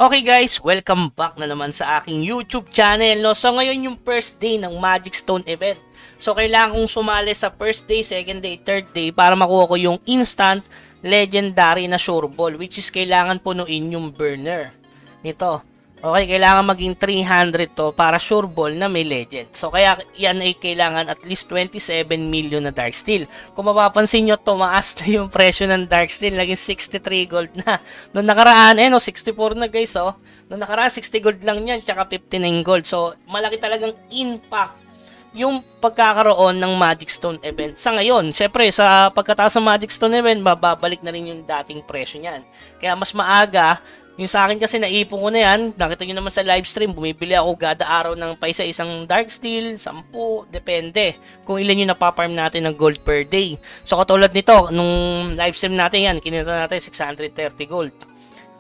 Okay guys, welcome back na naman sa aking YouTube channel. No? So ngayon yung first day ng Magic Stone event. So kailangan kong sumali sa first day, second day, third day para makuha ko yung instant legendary na sure ball, which is kailangan punuin yung burner nito. Okay, kailangan maging 300 to para sure ball na may legend. So kaya yan ay kailangan at least 27 million na Dark Steel. Kung mapapansin nyo, tumaas na yung presyo ng Dark Steel. Naging 63 gold na. Noong nakaraan, 64 na guys, oh. Noong nakaraan, 60 gold lang yan, tsaka 59 gold. So malaki talagang impact yung pagkakaroon ng Magic Stone event. Sa ngayon, syempre, sa pagkataas ng Magic Stone event, mababalik na rin yung dating presyo niyan. Kaya mas maaga. Yung sa akin kasi naipon ko na yan, nakita nyo naman sa live stream, bumibili ako kada araw ng paisa-isang Dark Steel, 10, depende kung ilan yung napaparm natin ng gold per day. So katulad nito, nung live stream natin yan, kinita natin 630 gold.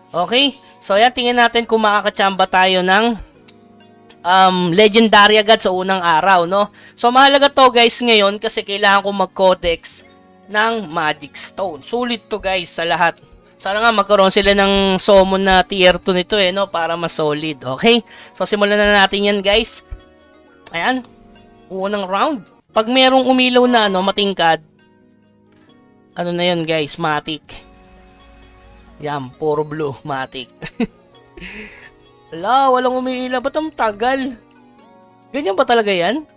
Okay, so yan, tingnan natin kung makakachamba tayo ng legendary agad sa unang araw, no? So mahalaga to guys ngayon kasi kailangan ko mag-codex ng Magic Stone. Sulit to guys sa lahat. Sana nga magkaroon sila ng summon na tier 2 nito no, para mas solid, okay? So simulan na natin yan guys. Ayan, unang round. Pag merong umilaw na matingkad, ano na yan guys, matic. Yan, puro blue, matic. Wala, walang umiilaw. Ba't ang tagal? Ganyan ba talaga yan?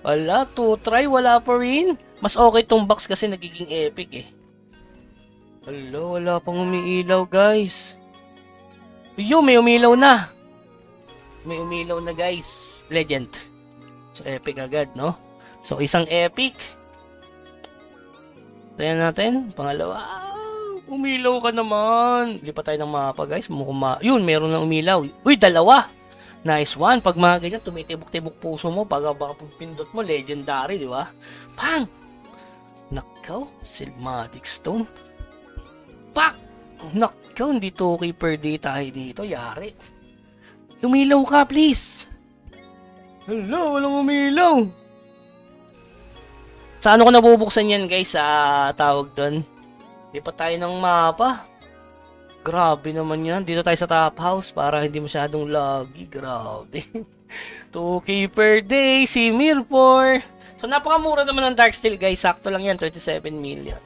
Wala, 2 try, wala pa rin. Mas okay tong box kasi nagiging epic Hello, wala pang umiilaw guys. Yo, may umilaw na. May umilaw na guys. Legend. So epic agad, no? So isang epic. Tayan natin. Pangalawa. Umilaw ka naman. Lipat tayo ng mapa guys. Yun, meron na umilaw. Uy, dalawa. Nice one. Pag mga ganyan, tumitibok-tibok puso mo. Baka pindot mo, legendary, di ba? Pang! Nakaw, Magic Stone. Pak! Nakaw, hindi 2k per day tayo dito. Yari. Umilaw ka, please. Hello, walang umilaw. Sa ano ko nabubuksan yan, guys? Tawag doon. Lipat tayo ng mapa. Grabe naman yan. Dito tayo sa top house para hindi masyadong laggy. Grabe. 2k per day. Si Mirpor. So, napakamura naman ng Dark Steel, guys. Sakto lang yan. 27 million.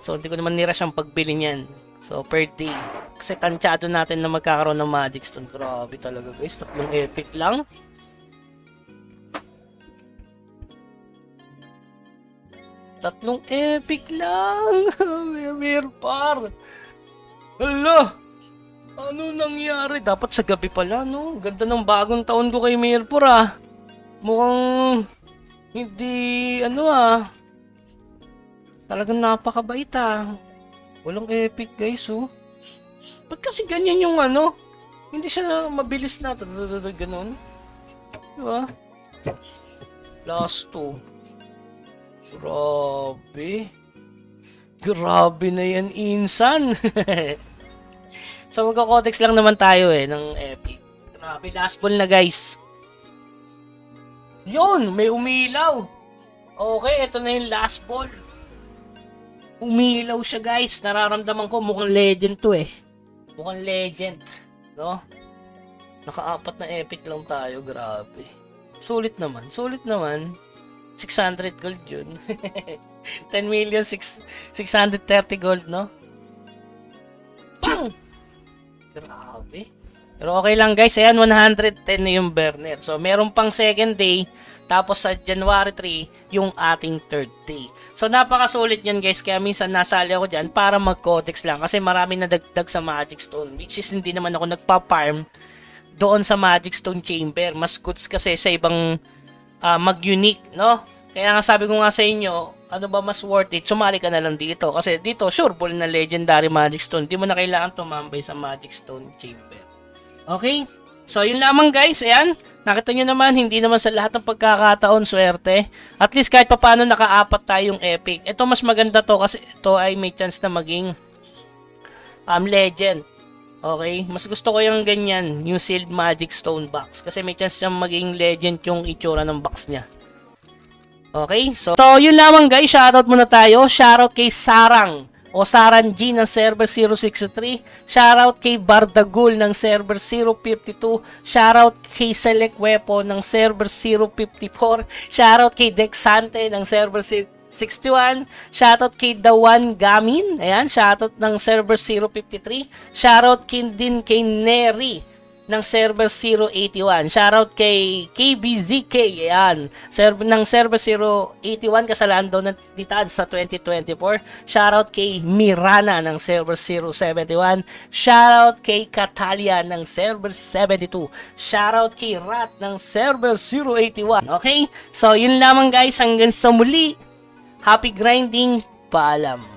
So, hindi ko naman nirush ang pagbili niyan. So, per day. Kasi tansyado natin na magkakaroon ng Magic Stone. Grabe talaga, guys. 3 epic lang. Tatlong epic lang. Mirpar. Hala. Ano nangyari? Dapat sa gabi pala, no? Ganda ng bagong taon ko kay Mirpar, Mukhang hindi, talagang napakabait Walang epic guys, Ba't kasi ganyan yung hindi siya mabilis na. Ganun. Diba? Last 2. Grabe. Grabe na yan, insan. So magka-codex lang naman tayo ng epic. Grabe, last ball na guys. Yun, may umilaw. Okay, ito na yung last ball. Umilaw siya guys. Nararamdaman ko mukhang legend to Mukhang legend. No? Naka-4 na epic lang tayo. Grabe. Sulit naman. Sulit naman. 600 gold yun. 10 million, 630 gold, no? Pang! Grabe. Pero okay lang guys. Ayan, 110 na yung burner. So, meron pang second day. Tapos sa January 3, yung ating third day. So, napakasulit yan guys. Kaya minsan nasali ako dyan para mag-codex lang. Kasi marami nadagdag sa Magic Stone. Which is hindi naman ako nagpa-farm doon sa Magic Stone Chamber. Mas goods kasi sa ibang mag-unique, no? Kaya nga sabi ko nga sa inyo, ano ba mas worth it? Sumali ka na lang dito. Kasi dito, sure ball na legendary Magic Stone. Di mo na kailangan tumambay sa Magic Stone Chamber. Okay? So, yun lamang guys. Ayan. Nakita nyo naman, hindi naman sa lahat ng pagkakataon swerte. At least kahit pa paano naka-4 tayong epic. Ito mas maganda to kasi ito ay may chance na maging legend. Okay? Mas gusto ko yung ganyan, yung sealed Magic Stone box. Kasi may chance siyang maging legend yung itsura ng box niya. Okay? So yun lamang guys. Shoutout muna tayo. Shoutout kay Sarang Osaran G ng server 063. Shoutout kay Bardagul ng server 052. Shoutout kay Select Weapon ng server 054. Shoutout kay Dexante ng server 61. Shoutout kay Dawan Gamin. Ayan, shoutout ng server 053. Shoutout din kay Neri ng server 081. Shoutout kay KBZK. Ayan, ng server 081. Kasalanan daw ng ditad sa 2024. Shoutout kay Mirana ng server 071. Shoutout kay Catalia ng server 72. Shoutout kay Rat ng server 081. Okay? So, yun lamang guys. Hanggang sa muli. Happy grinding. Paalam.